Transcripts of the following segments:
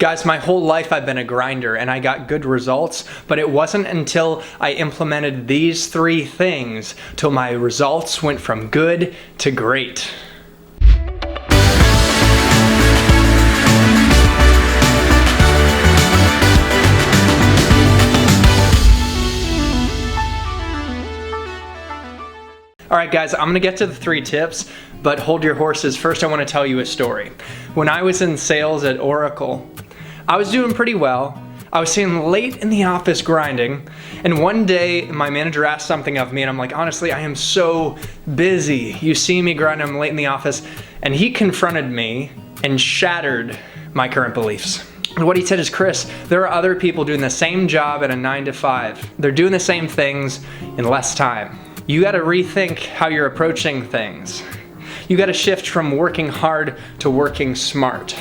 Guys, my whole life I've been a grinder and I got good results, but it wasn't until I implemented these 3 things till my results went from good to great. Alright guys, I'm going to get to the 3 tips, but hold your horses. First I want to tell you a story. When I was in sales at Oracle, I was doing pretty well. I was sitting late in the office grinding, and one day my manager asked something of me and I'm like, honestly, I am so busy. You see me grinding, I'm late in the office. And he confronted me and shattered my current beliefs. And what he said is, Chris, there are other people doing the same job at a 9 to 5. They're doing the same things in less time. You gotta rethink how you're approaching things. You gotta shift from working hard to working smart.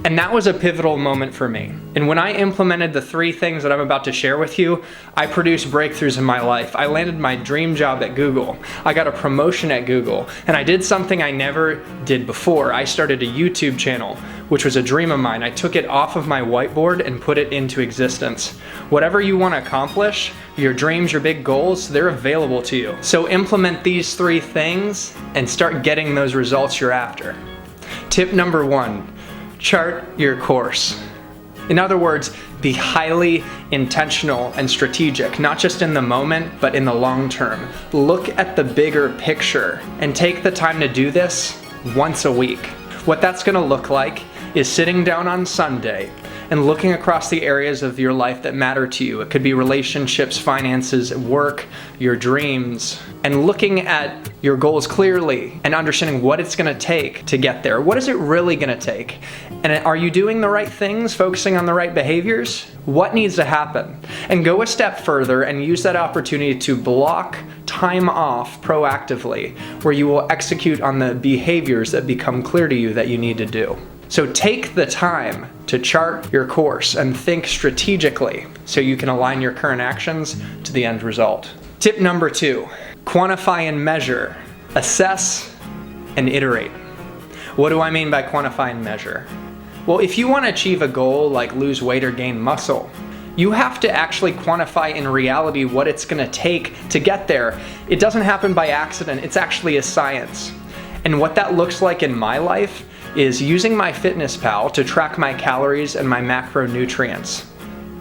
And that was a pivotal moment for me. And when I implemented the 3 things that I'm about to share with you, I produced breakthroughs in my life. I landed my dream job at Google. I got a promotion at Google. And I did something I never did before. I started a YouTube channel, which was a dream of mine. I took it off of my whiteboard and put it into existence. Whatever you want to accomplish, your dreams, your big goals, they're available to you. So implement these 3 things and start getting those results you're after. Tip number 1. Chart your course. In other words, be highly intentional and strategic, not just in the moment, but in the long term. Look at the bigger picture and take the time to do this once a week. What that's going to look like is sitting down on Sunday and looking across the areas of your life that matter to you. It could be relationships, finances, work, your dreams, and looking at your goals clearly and understanding what it's gonna take to get there. What is it really gonna take? And are you doing the right things, focusing on the right behaviors? What needs to happen? And go a step further and use that opportunity to block time off proactively, where you will execute on the behaviors that become clear to you that you need to do. So take the time to chart your course and think strategically so you can align your current actions to the end result. Tip number 2, quantify and measure, assess and iterate. What do I mean by quantify and measure? Well, if you want to achieve a goal like lose weight or gain muscle, you have to actually quantify in reality what it's going to take to get there. It doesn't happen by accident, it's actually a science. And what that looks like in my life is using MyFitnessPal to track my calories and my macronutrients.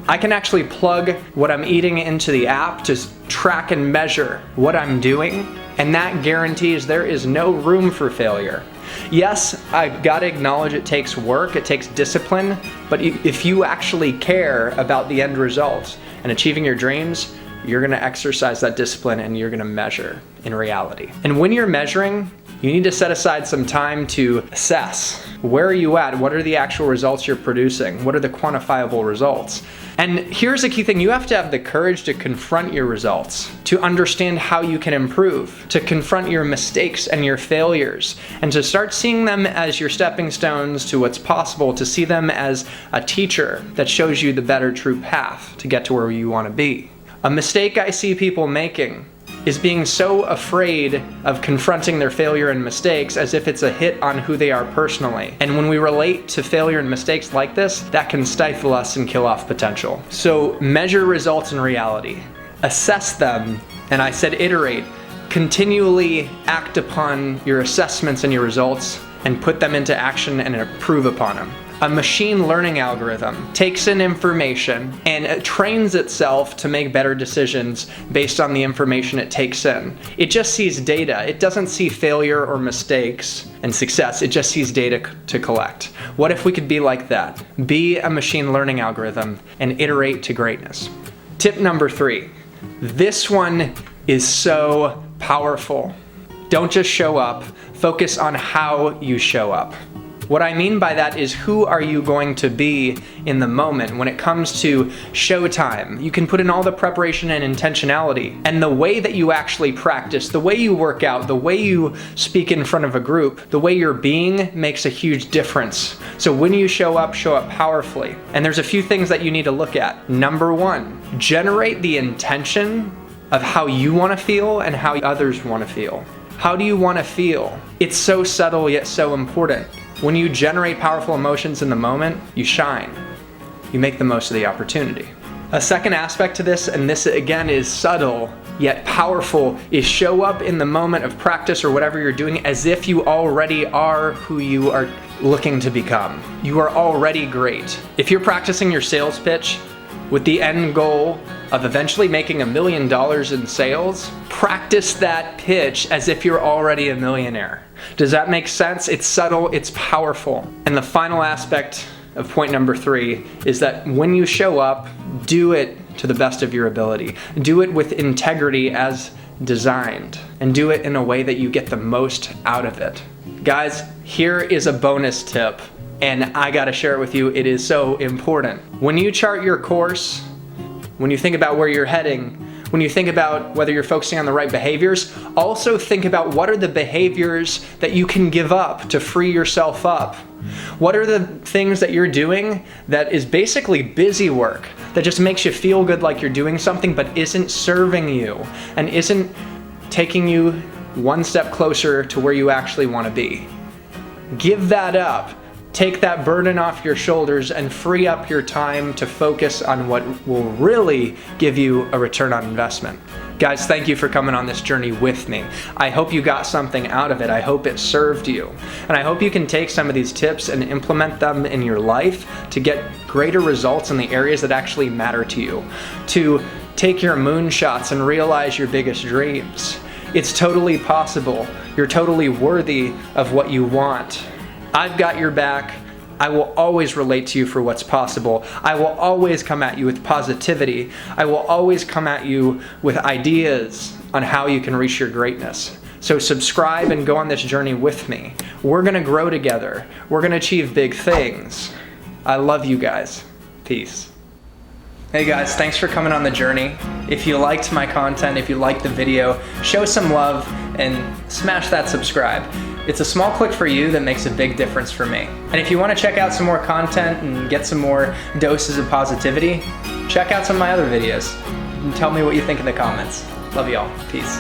I can actually plug what I'm eating into the app to track and measure what I'm doing, and that guarantees there is no room for failure. Yes, I've got to acknowledge it takes work, it takes discipline, but if you actually care about the end result and achieving your dreams, you're going to exercise that discipline and you're going to measure in reality. And when you're measuring, you need to set aside some time to assess. Where are you at? What are the actual results you're producing? What are the quantifiable results? And here's a key thing. You have to have the courage to confront your results, to understand how you can improve, to confront your mistakes and your failures, and to start seeing them as your stepping stones to what's possible, to see them as a teacher that shows you the better true path to get to where you want to be. A mistake I see people making is being so afraid of confronting their failure and mistakes as if it's a hit on who they are personally. And when we relate to failure and mistakes like this, that can stifle us and kill off potential. So measure results in reality, assess them, and I said iterate. Continually act upon your assessments and your results and put them into action and improve upon them. A machine learning algorithm takes in information and it trains itself to make better decisions based on the information it takes in. It just sees data. It doesn't see failure or mistakes and success. It just sees data to collect. What if we could be like that? Be a machine learning algorithm and iterate to greatness. Tip number 3. This one is so powerful. Don't just show up. Focus on how you show up. What I mean by that is, who are you going to be in the moment when it comes to showtime? You can put in all the preparation and intentionality, and the way that you actually practice, the way you work out, the way you speak in front of a group, the way you're being makes a huge difference. So when you show up powerfully. And there's a few things that you need to look at. Number 1, generate the intention of how you want to feel and how others want to feel. How do you want to feel? It's so subtle yet so important. When you generate powerful emotions in the moment, you shine. you make the most of the opportunity. A second aspect to this, and this again is subtle yet powerful, is show up in the moment of practice or whatever you're doing as if you already are who you are looking to become. You are already great. If you're practicing your sales pitch with the end goal of eventually making $1 million in sales, practice that pitch as if you're already a millionaire. Does that make sense? It's subtle, it's powerful. And the final aspect of point number 3 is that when you show up, do it to the best of your ability. Do it with integrity as designed, and do it in a way that you get the most out of it. Guys, here is a bonus tip, and I gotta share it with you. It is so important. When you chart your course, when you think about where you're heading, when you think about whether you're focusing on the right behaviors, also think about what are the behaviors that you can give up to free yourself up. What are the things that you're doing that is basically busy work, that just makes you feel good like you're doing something but isn't serving you and isn't taking you one step closer to where you actually want to be? Give that up. Take that burden off your shoulders and free up your time to focus on what will really give you a return on investment. Guys, thank you for coming on this journey with me. I hope you got something out of it. I hope it served you. And I hope you can take some of these tips and implement them in your life to get greater results in the areas that actually matter to you. To take your moonshots and realize your biggest dreams. It's totally possible. You're totally worthy of what you want. I've got your back. I will always relate to you for what's possible. I will always come at you with positivity. I will always come at you with ideas on how you can reach your greatness. So subscribe and go on this journey with me. We're gonna grow together. We're gonna achieve big things. I love you guys. Peace. Hey guys, thanks for coming on the journey. If you liked my content, if you liked the video, show some love and smash that subscribe. It's a small click for you that makes a big difference for me. And if you want to check out some more content and get some more doses of positivity, check out some of my other videos and tell me what you think in the comments. Love y'all. Peace.